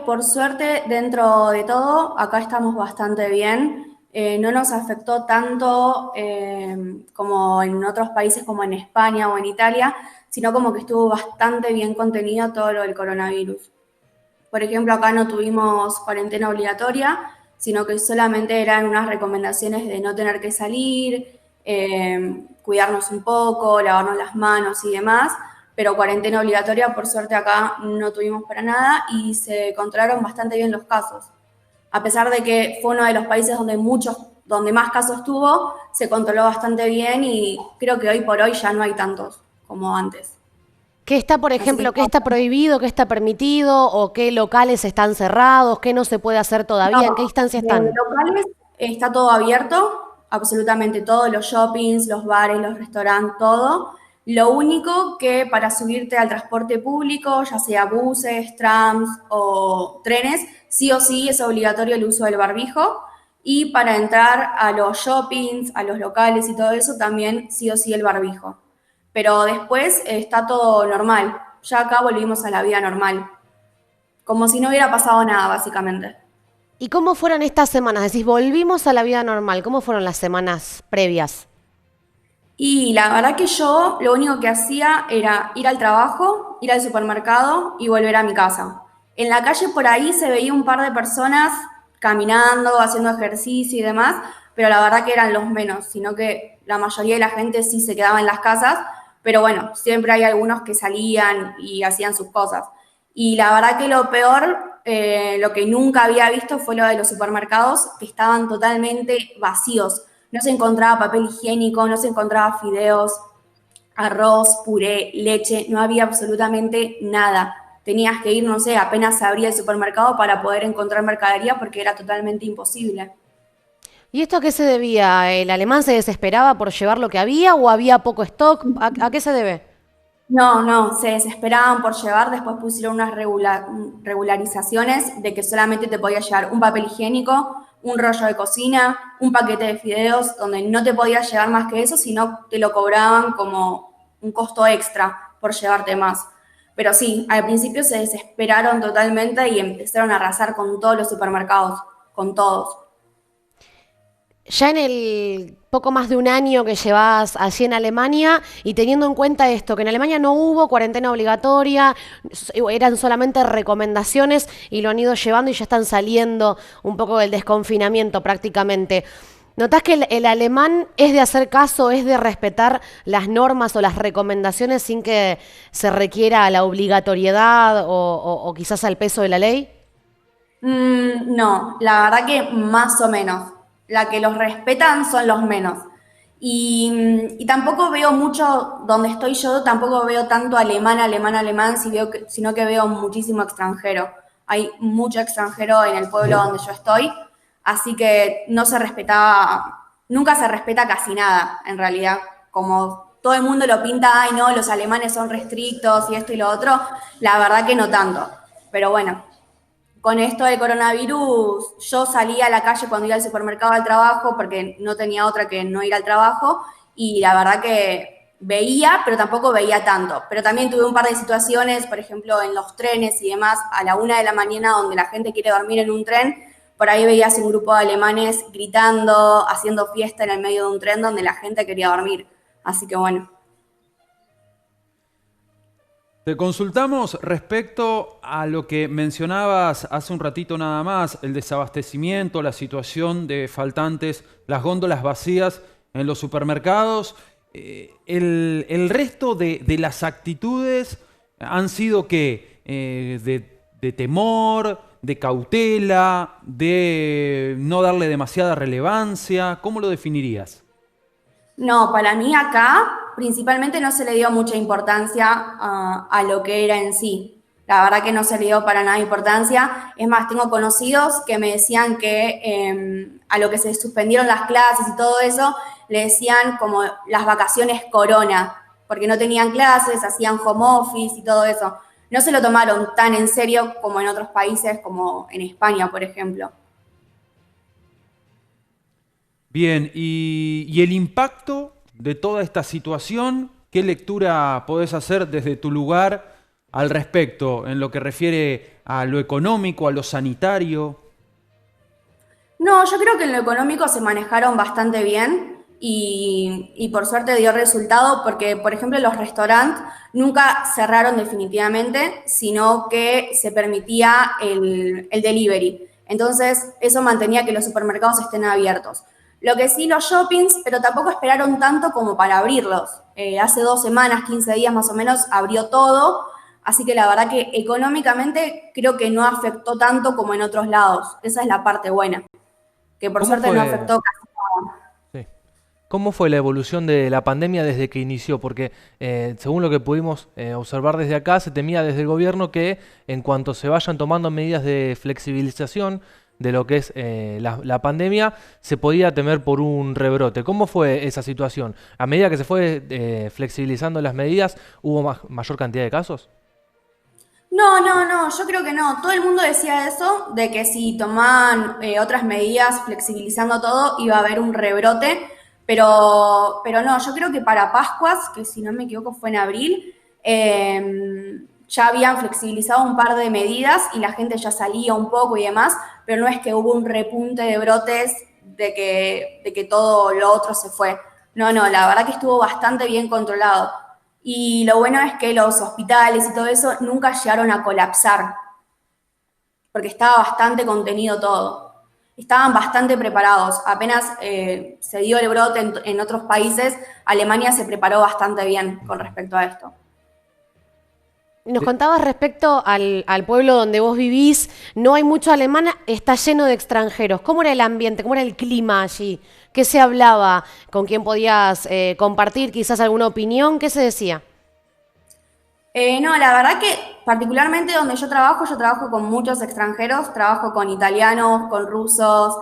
por suerte, dentro de todo, acá estamos bastante bien. No nos afectó tanto como en otros países como en España o en Italia, sino como que estuvo bastante bien contenido todo lo del coronavirus. Por ejemplo, acá no tuvimos cuarentena obligatoria, sino que solamente eran unas recomendaciones de no tener que salir, cuidarnos un poco, lavarnos las manos y demás, pero cuarentena obligatoria, por suerte acá no tuvimos para nada y se controlaron bastante bien los casos. A pesar de que fue uno de los países donde más casos tuvo, se controló bastante bien y creo que hoy por hoy ya no hay tantos como antes. ¿Qué está, por Así que ejemplo, qué está prohibido, qué está permitido o qué locales están cerrados, qué no se puede hacer todavía? ¿En qué no, instancia de están? locales está todo abierto, absolutamente todo, los shoppings, los bares, los restaurantes, todo. Lo único que para subirte al transporte público, ya sea buses, trams o trenes, sí o sí es obligatorio el uso del barbijo. Y para entrar a los shoppings, a los locales y todo eso, también sí o sí el barbijo. Pero después está todo normal. Ya acá volvimos a la vida normal. Como si no hubiera pasado nada, básicamente. ¿Y cómo fueron estas semanas? Decís, volvimos a la vida normal. ¿Cómo fueron las semanas previas? Y la verdad que yo lo único que hacía era ir al trabajo, ir al supermercado y volver a mi casa. En la calle por ahí se veía un par de personas caminando, haciendo ejercicio y demás, pero la verdad que eran los menos, sino que la mayoría de la gente sí se quedaba en las casas, pero bueno, siempre hay algunos que salían y hacían sus cosas. Y la verdad que lo peor, lo que nunca había visto fue lo de los supermercados, que estaban totalmente vacíos. No se encontraba papel higiénico, no se encontraba fideos, arroz, puré, leche, no había absolutamente nada. Tenías que ir, no sé, apenas se abría el supermercado para poder encontrar mercadería porque era totalmente imposible. ¿Y esto a qué se debía? ¿El alemán se desesperaba por llevar lo que había o había poco stock? ¿A qué se debe? No, no, se desesperaban por llevar, después pusieron unas regularizaciones de que solamente te podía llevar un papel higiénico, un rollo de cocina, un paquete de fideos, donde no te podías llevar más que eso, sino te lo cobraban como un costo extra por llevarte más. Pero sí, al principio se desesperaron totalmente y empezaron a arrasar con todos los supermercados, con todos. Ya en el poco más de un año que llevas allí en Alemania y teniendo en cuenta esto, que en Alemania no hubo cuarentena obligatoria, eran solamente recomendaciones y lo han ido llevando y ya están saliendo un poco del desconfinamiento prácticamente. ¿Notás que el alemán es de hacer caso, es de respetar las normas o las recomendaciones sin que se requiera la obligatoriedad o quizás al peso de la ley? No, la verdad que más o menos. La que los respetan son los menos. Y tampoco veo mucho, donde estoy yo, tampoco veo tanto alemán, alemán, alemán, sino que veo muchísimo extranjero. Hay mucho extranjero en el pueblo donde yo estoy, así que no se respetaba, nunca se respeta casi nada, en realidad. Como todo el mundo lo pinta, ay no, los alemanes son restrictos y esto y lo otro, la verdad que no tanto. Pero bueno, con esto del coronavirus, yo salía a la calle cuando iba al supermercado al trabajo porque no tenía otra que no ir al trabajo y la verdad que veía, pero tampoco veía tanto. Pero también tuve un par de situaciones, por ejemplo, en los trenes y demás, a la 1 de la mañana, donde la gente quiere dormir en un tren, por ahí veías un grupo de alemanes gritando, haciendo fiesta en el medio de un tren donde la gente quería dormir. Así que bueno. Te consultamos respecto a lo que mencionabas hace un ratito nada más, el desabastecimiento, la situación de faltantes, las góndolas vacías en los supermercados. El resto de las actitudes han sido que de temor, de cautela, de no darle demasiada relevancia. ¿Cómo lo definirías? No, para mí acá principalmente no se le dio mucha importancia a lo que era en sí. La verdad que no se le dio para nada importancia. Es más, tengo conocidos que me decían que a lo que se suspendieron las clases y todo eso, le decían como las vacaciones corona, porque no tenían clases, hacían home office y todo eso. No se lo tomaron tan en serio como en otros países, como en España, por ejemplo. Bien, y el impacto de toda esta situación, ¿qué lectura podés hacer desde tu lugar al respecto en lo que refiere a lo económico, a lo sanitario? No, yo creo que en lo económico se manejaron bastante bien y por suerte dio resultado porque, por ejemplo, los restaurantes nunca cerraron definitivamente, sino que se permitía el delivery. Entonces, eso mantenía que los supermercados estén abiertos. Lo que sí, los shoppings, pero tampoco esperaron tanto como para abrirlos. Hace 2 semanas, 15 días más o menos, abrió todo. Así que la verdad que económicamente creo que no afectó tanto como en otros lados. Esa es la parte buena, que por ¿Cómo suerte no fue? afectó casi nada. Sí. ¿Cómo fue la evolución de la pandemia desde que inició? Porque según lo que pudimos observar desde acá, se temía desde el gobierno que en cuanto se vayan tomando medidas de flexibilización de lo que es la pandemia, se podía temer por un rebrote. ¿Cómo fue esa situación? A medida que se fue flexibilizando las medidas, ¿hubo mayor cantidad de casos? No, no, no, yo creo que no. Todo el mundo decía eso, de que si tomaban otras medidas flexibilizando todo, iba a haber un rebrote, pero no, yo creo que para Pascuas, que si no me equivoco fue en abril, ya habían flexibilizado un par de medidas y la gente ya salía un poco y demás, pero no es que hubo un repunte de brotes de que todo lo otro se fue. No, no, la verdad que estuvo bastante bien controlado. Y lo bueno es que los hospitales y todo eso nunca llegaron a colapsar, porque estaba bastante contenido todo. Estaban bastante preparados. Apenas se dio el brote en otros países, Alemania se preparó bastante bien con respecto a esto. Nos contabas respecto al pueblo donde vos vivís, no hay mucho alemán, está lleno de extranjeros. ¿Cómo era el ambiente? ¿Cómo era el clima allí? ¿Qué se hablaba? ¿Con quién podías compartir quizás alguna opinión? ¿Qué se decía? No, la verdad que particularmente donde yo trabajo con muchos extranjeros, trabajo con italianos, con rusos,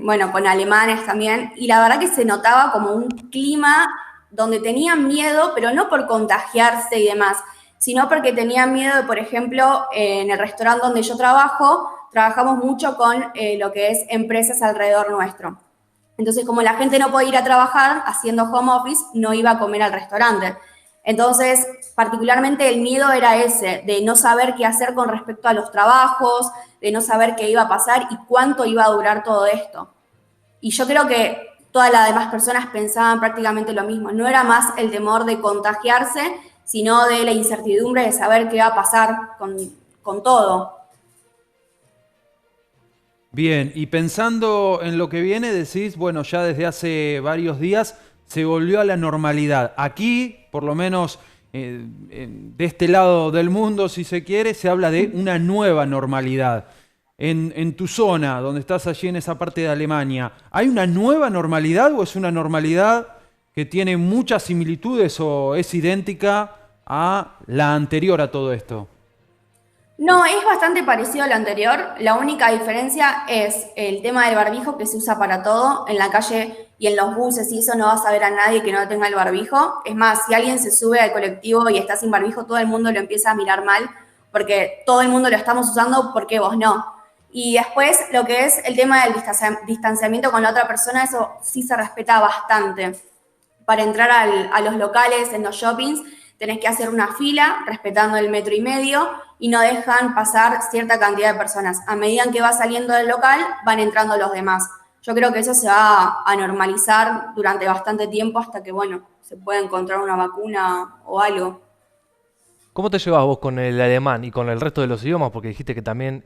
bueno, con alemanes también, y la verdad que se notaba como un clima donde tenían miedo, pero no por contagiarse y demás, sino porque tenían miedo de, por ejemplo, en el restaurante donde yo trabajo, trabajamos mucho con lo que es empresas alrededor nuestro. Entonces, como la gente no puede ir a trabajar haciendo home office, no iba a comer al restaurante. Entonces, particularmente el miedo era ese, de no saber qué hacer con respecto a los trabajos, de no saber qué iba a pasar y cuánto iba a durar todo esto. Y yo creo que todas las demás personas pensaban prácticamente lo mismo. No era más el temor de contagiarse, sino de la incertidumbre de saber qué va a pasar con todo. Bien, y pensando en lo que viene, decís, bueno, ya desde hace varios días se volvió a la normalidad. Aquí, por lo menos de este lado del mundo, si se quiere, se habla de una nueva normalidad. En tu zona, donde estás allí en esa parte de Alemania, ¿hay una nueva normalidad o es una normalidad que tiene muchas similitudes o es idéntica a la anterior a todo esto? No, es bastante parecido al anterior. La única diferencia es el tema del barbijo que se usa para todo. En la calle y en los buses y eso no vas a ver a nadie que no tenga el barbijo. Es más, si alguien se sube al colectivo y está sin barbijo, todo el mundo lo empieza a mirar mal porque todo el mundo lo estamos usando, ¿por qué vos no? Y después lo que es el tema del distanciamiento con la otra persona, eso sí se respeta bastante. Para entrar a los locales, en los shoppings, tenés que hacer una fila respetando el 1,5 metros y no dejan pasar cierta cantidad de personas. A medida que va saliendo del local, van entrando los demás. Yo creo que eso se va a normalizar durante bastante tiempo hasta que, bueno, se pueda encontrar una vacuna o algo. ¿Cómo te llevas vos con el alemán y con el resto de los idiomas? Porque dijiste que también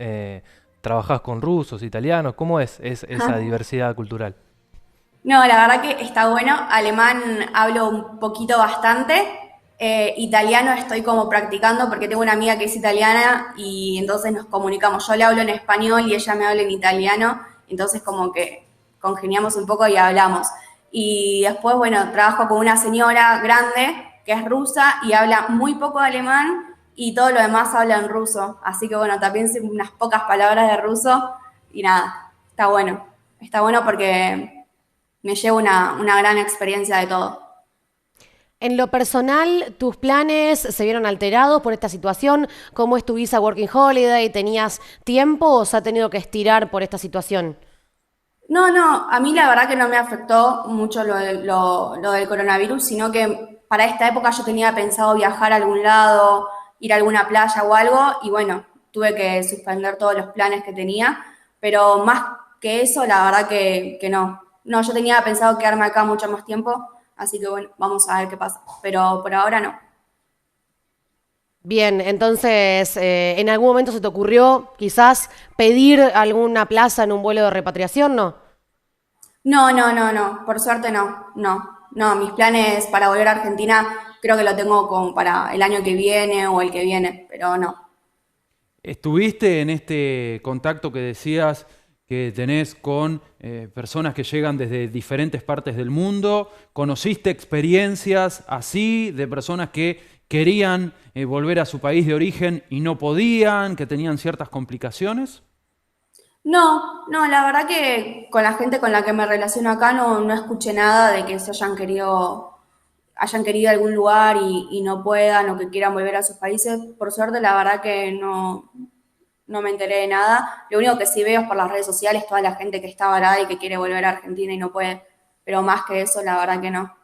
trabajás con rusos, italianos. ¿Cómo es esa diversidad cultural? No, la verdad que está bueno. Alemán hablo un poquito bastante. Italiano estoy como practicando porque tengo una amiga que es italiana y entonces nos comunicamos. Yo le hablo en español y ella me habla en italiano, entonces como que congeniamos un poco y hablamos. Y después, bueno, trabajo con una señora grande que es rusa y habla muy poco alemán y todo lo demás habla en ruso. Así que bueno, también sé unas pocas palabras de ruso y nada, está bueno. Está bueno porque me llevo una gran experiencia de todo. En lo personal, ¿tus planes se vieron alterados por esta situación? ¿Cómo es tu visa Working Holiday? ¿Tenías tiempo o se ha tenido que estirar por esta situación? No, no, a mí la verdad que no me afectó mucho lo del coronavirus, sino que para esta época yo tenía pensado viajar a algún lado, ir a alguna playa o algo, y bueno, tuve que suspender todos los planes que tenía, pero más que eso, la verdad que no. No, yo tenía pensado quedarme acá mucho más tiempo, así que bueno, vamos a ver qué pasa, pero por ahora no. Bien, entonces, ¿en algún momento se te ocurrió quizás pedir alguna plaza en un vuelo de repatriación, no? No, no, no, no, por suerte no, no. No, mis planes para volver a Argentina creo que lo tengo como para el año que viene o el que viene, pero no. ¿Estuviste en este contacto que decías que tenés con personas que llegan desde diferentes partes del mundo? ¿Conociste experiencias así de personas que querían volver a su país de origen y no podían, que tenían ciertas complicaciones? No, no, la verdad que con la gente con la que me relaciono acá no escuché nada de que se hayan querido algún lugar y no puedan o que quieran volver a sus países. Por suerte, la verdad que no me enteré de nada. Lo único que sí veo es por las redes sociales toda la gente que está varada y que quiere volver a Argentina y no puede. Pero más que eso, la verdad que no.